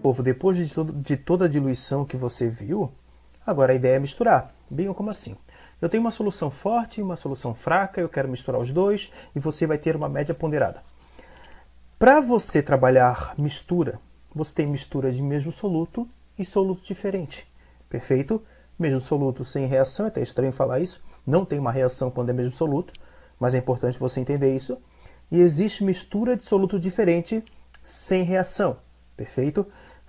Povo, depois de toda a diluição que você viu, agora a ideia é misturar. Bem, como assim? Eu tenho uma solução forte e uma solução fraca, eu quero misturar os dois e você vai ter uma média ponderada. Para você trabalhar mistura, você tem mistura de mesmo soluto e soluto diferente. Perfeito? Mesmo soluto sem reação, é até estranho falar isso. Não tem uma reação quando é mesmo soluto, mas é importante você entender isso. E existe mistura de soluto diferente sem reação. Perfeito?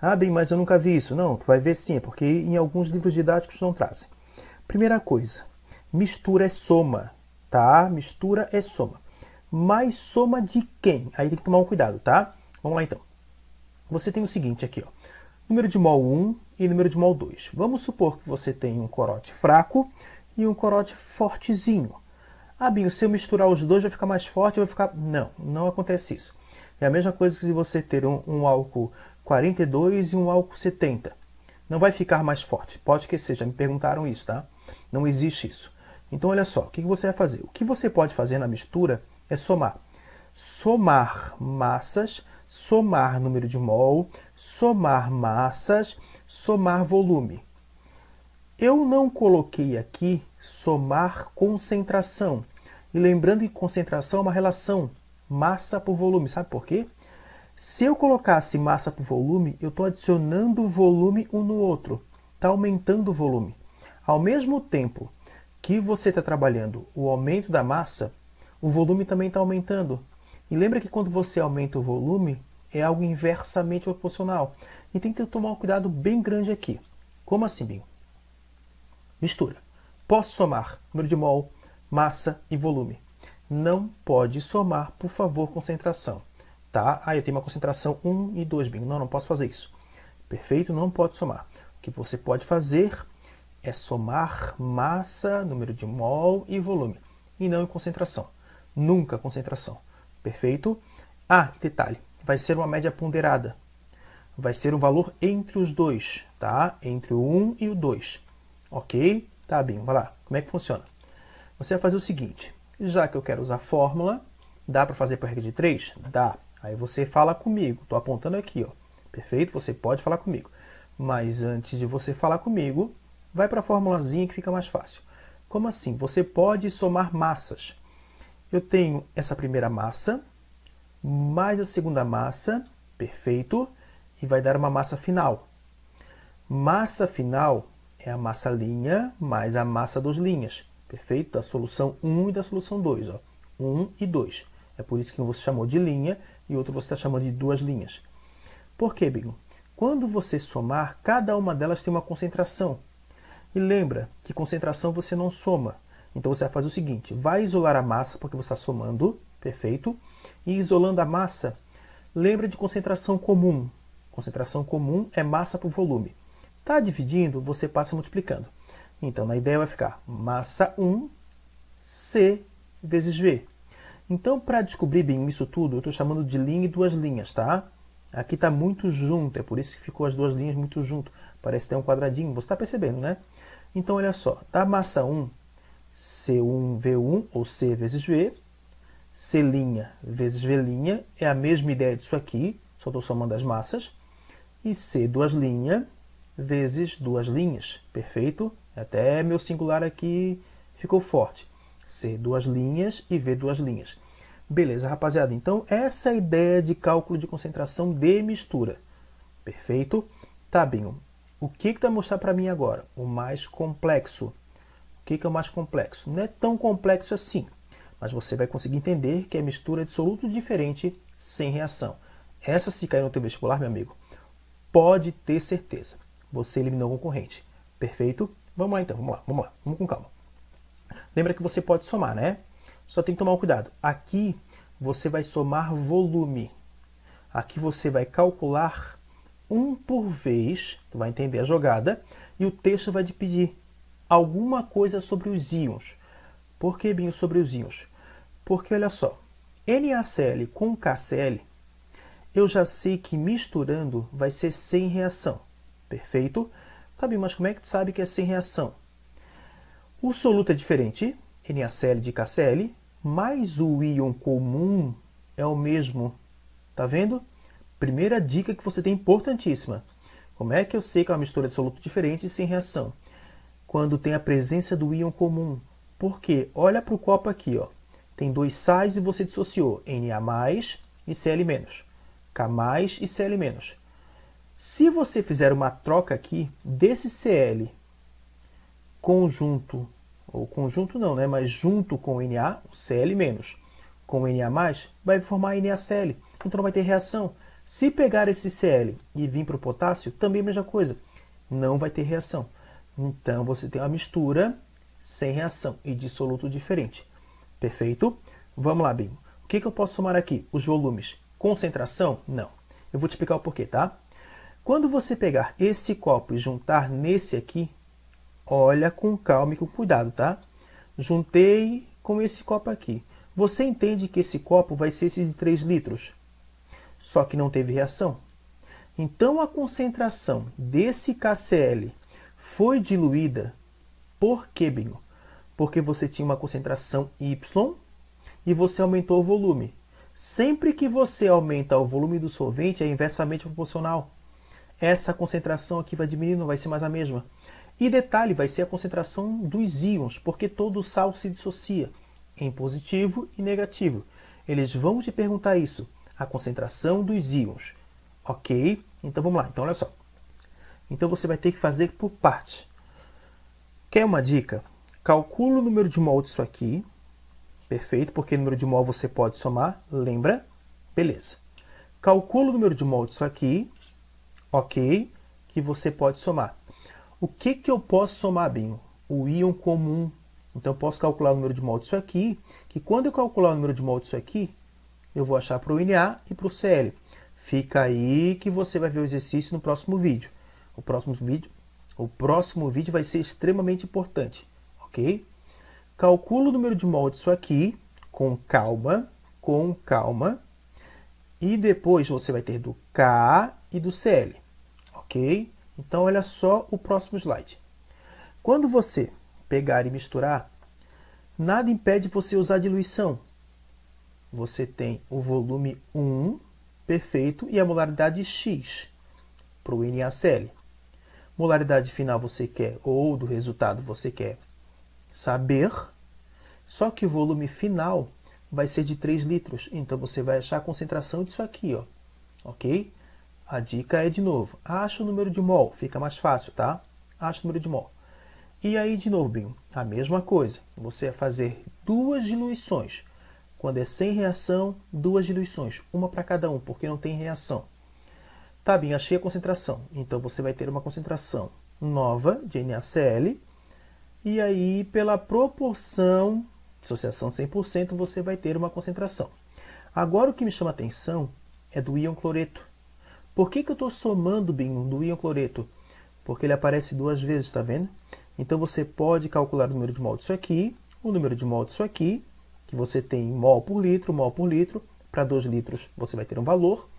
Ah, bem, mas eu nunca vi isso. Não, tu vai ver sim, porque em alguns livros didáticos não trazem. Primeira coisa, mistura é soma, tá? Mistura é soma. Mas soma de quem? Aí tem que tomar um cuidado, tá? Vamos lá então. Você tem o seguinte aqui, ó. Número de mol 1 e número de mol 2. Vamos supor que você tem um corote fraco e um corote fortezinho. Ah, Binho, se eu misturar os dois vai ficar mais forte, vai ficar... Não, não acontece isso. É a mesma coisa que se você ter um álcool 42 e um álcool 70. Não vai ficar mais forte. Pode que seja, me perguntaram isso, tá? Não existe isso. Então, olha só, o que você vai fazer? O que você pode fazer na mistura é somar. Somar massas, somar número de mol, somar massas, somar volume. Eu não coloquei aqui somar concentração. E lembrando que concentração é uma relação massa por volume. Sabe por quê? Se eu colocasse massa por volume, eu estou adicionando volume um no outro. Está aumentando o volume. Ao mesmo tempo que você está trabalhando o aumento da massa, o volume também está aumentando. E lembra que quando você aumenta o volume, é algo inversamente proporcional. E tem que tomar um cuidado bem grande aqui. Como assim, Binho? Mistura. Posso somar número de mol, massa e volume. Não pode somar, por favor, concentração. Tá? Ah, eu tenho uma concentração 1 e 2, Binho. Não, não posso fazer isso. Perfeito? Não pode somar. O que você pode fazer é somar massa, número de mol e volume. E não em concentração. Nunca concentração. Perfeito? Ah, e detalhe. Vai ser uma média ponderada. Vai ser um valor entre os dois. Tá? Entre o 1 e o 2. Ok? Tá, Binho. Vai lá. Como é que funciona? Você vai fazer o seguinte. Já que eu quero usar fórmula, dá para fazer por regra de 3? Dá. Aí você fala comigo. Estou apontando aqui, ó. Perfeito? Você pode falar comigo. Mas antes de você falar comigo, vai para a formulazinha que fica mais fácil. Como assim? Você pode somar massas. Eu tenho essa primeira massa, mais a segunda massa, perfeito, e vai dar uma massa final. Massa final é a massa linha mais a massa dos linhas, perfeito? Da solução 1 e da solução 2, ó. 1 e 2. É por isso que um você chamou de linha e outro você está chamando de duas linhas. Por quê, Binho? Quando você somar, cada uma delas tem uma concentração. E lembra que concentração você não soma. Então você vai fazer o seguinte, vai isolar a massa, porque você está somando, perfeito? E isolando a massa, lembra de concentração comum. Concentração comum é massa por volume. Está dividindo, você passa multiplicando. Então, na ideia vai ficar massa 1, C vezes V. Então, para descobrir bem isso tudo, eu estou chamando de linha e duas linhas, tá? Aqui está muito junto, é por isso que ficou as duas linhas muito junto. Parece ter um quadradinho, você está percebendo, né? Então, olha só, da massa 1, C1V1, ou C vezes V, C' vezes V' é a mesma ideia disso aqui, só estou somando as massas, e C duas linhas vezes duas linhas, perfeito? Até meu singular aqui ficou forte. C duas linhas e V duas linhas. Beleza, rapaziada, então essa é a ideia de cálculo de concentração de mistura, perfeito? Tá, Binho, o que vai mostrar para mim agora? O mais complexo. O que é o mais complexo? Não é tão complexo assim, mas você vai conseguir entender que é mistura de soluto diferente sem reação. Essa, se cair no teu vestibular, meu amigo, pode ter certeza. Você eliminou o concorrente. Perfeito? Vamos lá então, vamos lá, vamos com calma. Lembra que você pode somar, né? Só tem que tomar um cuidado. Aqui você vai somar volume. Aqui você vai calcular um por vez, tu vai entender a jogada, e o texto vai te pedir alguma coisa sobre os íons. Por que, Binho, sobre os íons? Porque, olha só, NaCl com KCl, eu já sei que misturando vai ser sem reação. Perfeito? Tá bem, mas como é que tu sabe que é sem reação? O soluto é diferente, NaCl de KCl, mas o íon comum é o mesmo. Tá vendo? Primeira dica que você tem importantíssima. Como é que eu sei que é uma mistura de soluto diferente e sem reação? Quando tem a presença do íon comum. Por quê? Olha para o copo aqui, ó. Tem dois sais e você dissociou Na+ e Cl-, K+ e Cl-. Se você fizer uma troca aqui desse Cl conjunto, ou conjunto não, né? Mas junto com o Na, o Cl- com o Na+, vai formar NaCl. Então não vai ter reação. Se pegar esse Cl e vir para o potássio, também a mesma coisa. Não vai ter reação. Então você tem uma mistura sem reação e dissoluto diferente. Perfeito? Vamos lá, Binho. O que eu posso somar aqui? Os volumes. Concentração? Não. Eu vou te explicar o porquê, tá? Quando você pegar esse copo e juntar nesse aqui, olha com calma e com cuidado, tá? Juntei com esse copo aqui. Você entende que esse copo vai ser esse de 3 litros? Só que não teve reação. Então a concentração desse KCl foi diluída. Por quê, Binho? Porque você tinha uma concentração Y e você aumentou o volume. Sempre que você aumenta o volume do solvente, é inversamente proporcional. Essa concentração aqui vai diminuir, não vai ser mais a mesma. E detalhe, vai ser a concentração dos íons, porque todo sal se dissocia em positivo e negativo. Eles vão te perguntar isso, a concentração dos íons. Ok? Então vamos lá. Então olha só. Então você vai ter que fazer por parte. Quer uma dica? Calcula o número de mol disso aqui. Perfeito, porque o número de mol você pode somar. Lembra? Beleza. Calcula o número de mol disso aqui. Ok? Que você pode somar. O que eu posso somar, Binho? O íon comum. Então eu posso calcular o número de mol disso aqui, que quando eu calcular o número de mol disso aqui, eu vou achar para o Na e para o Cl. Fica aí que você vai ver o exercício no próximo vídeo. O próximo vídeo vai ser extremamente importante, ok? Calcula o número de mol disso aqui, com calma, e depois você vai ter do K e do Cl, ok? Então olha só o próximo slide. Quando você pegar e misturar, nada impede você usar diluição. Você tem o volume 1, perfeito, e a molaridade X para o NaCl. Molaridade final você quer, ou do resultado você quer saber, só que o volume final vai ser de 3 litros, então você vai achar a concentração disso aqui, ó, ok? A dica é, de novo, acha o número de mol, fica mais fácil, tá? Acha o número de mol. E aí, de novo, Binho, a mesma coisa, você vai fazer 2 diluições. Quando é sem reação, 2 diluições, uma para cada um, porque não tem reação. Tá, Binho, achei a concentração. Então você vai ter uma concentração nova de NaCl, e aí, pela proporção, dissociação de 100%, você vai ter uma concentração. Agora, o que me chama a atenção é do íon cloreto. Por que eu estou somando, Binho, do íon cloreto? Porque ele aparece 2 vezes, tá vendo? Então você pode calcular o número de mol disso aqui, o número de mol disso aqui, que você tem mol por litro, para 2 litros você vai ter um valor,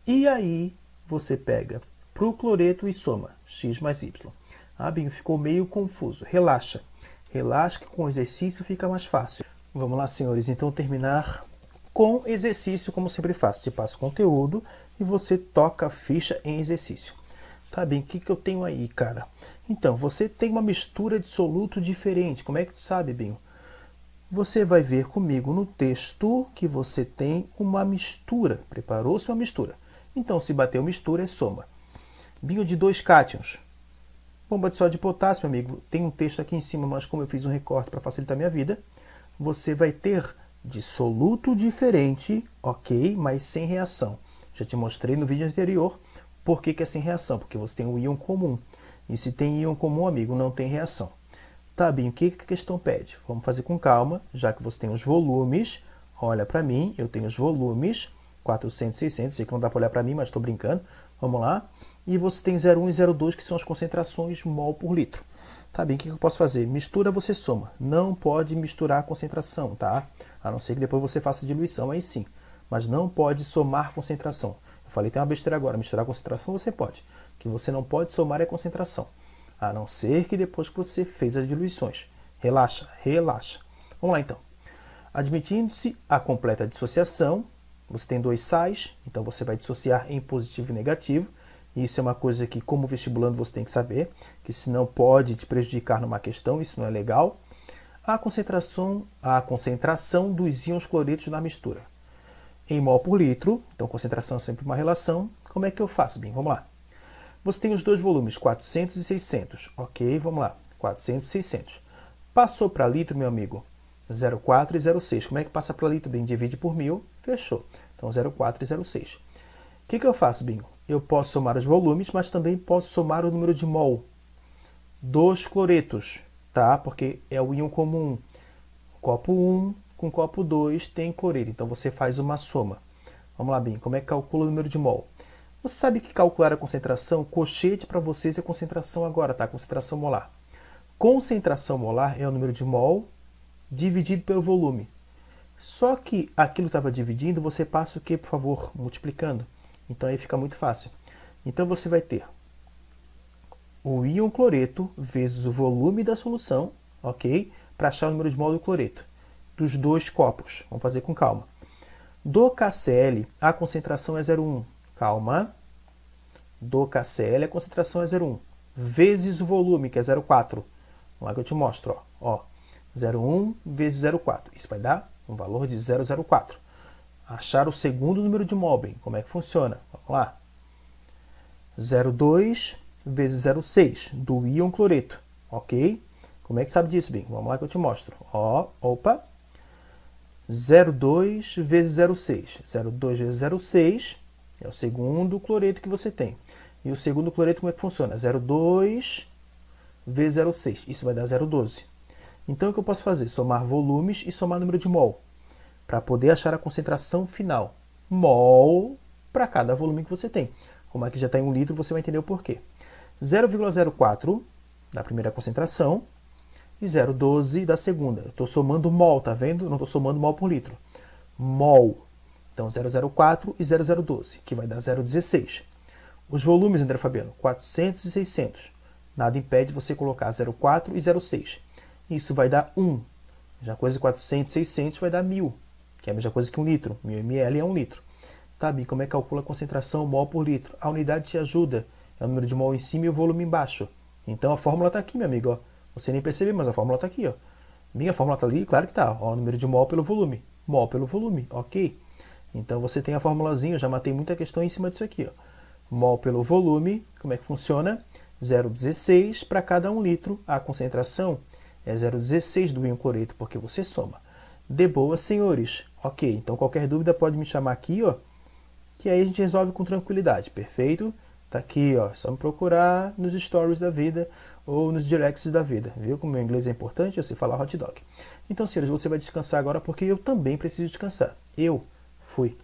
e aí você pega para o cloreto e soma X mais Y. Ah, Binho, ficou meio confuso. Relaxa. Relaxa que com o exercício fica mais fácil. Vamos lá, senhores, então terminar com exercício, como sempre faço. Te passo conteúdo e você toca a ficha em exercício. Tá bem, o que eu tenho aí, cara? Então, você tem uma mistura de soluto diferente. Como é que tu sabe, Binho? Você vai ver comigo no texto que você tem uma mistura. Preparou-se uma mistura. Então, se bateu mistura, é soma. Binho, de 2 cátions. Bomba de sódio de potássio, meu amigo. Tem um texto aqui em cima, mas como eu fiz um recorte para facilitar a minha vida, você vai ter de soluto diferente, ok, mas sem reação. Já te mostrei no vídeo anterior por que é sem reação, porque você tem um íon comum. E se tem íon comum, amigo, não tem reação. Tá, Binho, o que a questão pede? Vamos fazer com calma, já que você tem os volumes. Olha para mim, eu tenho os volumes, 400, 600, sei que não dá para olhar para mim, mas estou brincando. Vamos lá. E você tem 0,1 e 0,2, que são as concentrações mol por litro. Tá bem, o que eu posso fazer? Mistura, você soma. Não pode misturar a concentração, tá? A não ser que depois você faça diluição, aí sim. Mas não pode somar concentração. Eu falei, tem uma besteira agora. Misturar a concentração você pode. O que você não pode somar é a concentração. A não ser que depois que você fez as diluições. Relaxa, relaxa. Vamos lá, então. Admitindo-se a completa dissociação, Você tem dois sais, então você vai dissociar em positivo e negativo. Isso é uma coisa que, como vestibulando, você tem que saber, que senão pode te prejudicar numa questão, isso não é legal. A concentração dos íons cloretos na mistura. Em mol por litro, então concentração é sempre uma relação. Como é que eu faço, Bim? Vamos lá. Você tem os dois volumes, 400 e 600. Ok, vamos lá. 400 e 600. Passou para litro, meu amigo, 0,4 e 0,6. Como é que passa para litro, Bim? Divide por 1000, fechou. Então, 0,4 e 0,6. O que eu faço, Bim? Eu posso somar os volumes, mas também posso somar o número de mol dos cloretos, tá? Porque é o íon comum. Copo 1 com copo 2 tem cloreto, então você faz uma soma. Vamos lá, Bim, como é que calcula o número de mol? Você sabe que calcular a concentração, colchete para vocês é concentração agora, tá? Concentração molar. Concentração molar é o número de mol dividido pelo volume. Só que aquilo estava dividindo, você passa o que, por favor? Multiplicando. Então aí fica muito fácil. Então você vai ter o íon cloreto vezes o volume da solução, ok? Para achar o número de mol do cloreto dos dois copos. Vamos fazer com calma. Do KCl, a concentração é 0,1. Calma. Do KCl, a concentração é 0,1. Vezes o volume, que é 0,4. Vamos lá que eu te mostro. Ó. 0,1 vezes 0,4. Isso vai dar um valor de 0,04. Achar o segundo número de mol, bem. Como é que funciona? Vamos lá. 0,2 vezes 0,6 do íon cloreto. Ok? Como é que sabe disso, bem? Vamos lá que eu te mostro. Ó, opa. 0,2 vezes 0,6. 0,2 vezes 0,6 é o segundo cloreto que você tem. E o segundo cloreto, como é que funciona? 0,2 vezes 0,6. Isso vai dar 0,12. Então, o que eu posso fazer? Somar volumes e somar número de mol. Para poder achar a concentração final. Mol para cada volume que você tem. Como aqui já está em 1 litro, você vai entender o porquê. 0,04 da primeira concentração e 0,12 da segunda. Eu estou somando mol, tá vendo? Eu não estou somando mol por litro. Mol. Então, 0,04 e 0,012, que vai dar 0,16. Os volumes, André Fabiano, 400 e 600. Nada impede você colocar 0,4 e 0,6. Isso vai dar 1. A mesma coisa 400 e 600 vai dar 1000, que é a mesma coisa que 1 litro. 1000 ml é 1 litro. Tá, Bi, como é que calcula a concentração mol por litro? A unidade te ajuda. É o número de mol em cima e o volume embaixo. Então a fórmula está aqui, meu amigo. Ó. Você nem percebeu, mas a fórmula está aqui. Ó. Minha fórmula está ali, claro que está. O número de mol pelo volume. Mol pelo volume, ok. Então você tem a formulazinha, eu já matei muita questão em cima disso aqui. Ó. Mol pelo volume, como é que funciona? 0,16 para cada 1 litro. A concentração é 0,16 do íon cloreto, porque você soma. De boa, senhores. Ok, então qualquer dúvida pode me chamar aqui, ó, que aí a gente resolve com tranquilidade, perfeito? Tá aqui, ó, só me procurar nos stories da vida ou nos directs da vida, viu? Como meu inglês é importante, eu sei falar hot dog. Então, senhores, você vai descansar agora porque eu também preciso descansar. Eu fui.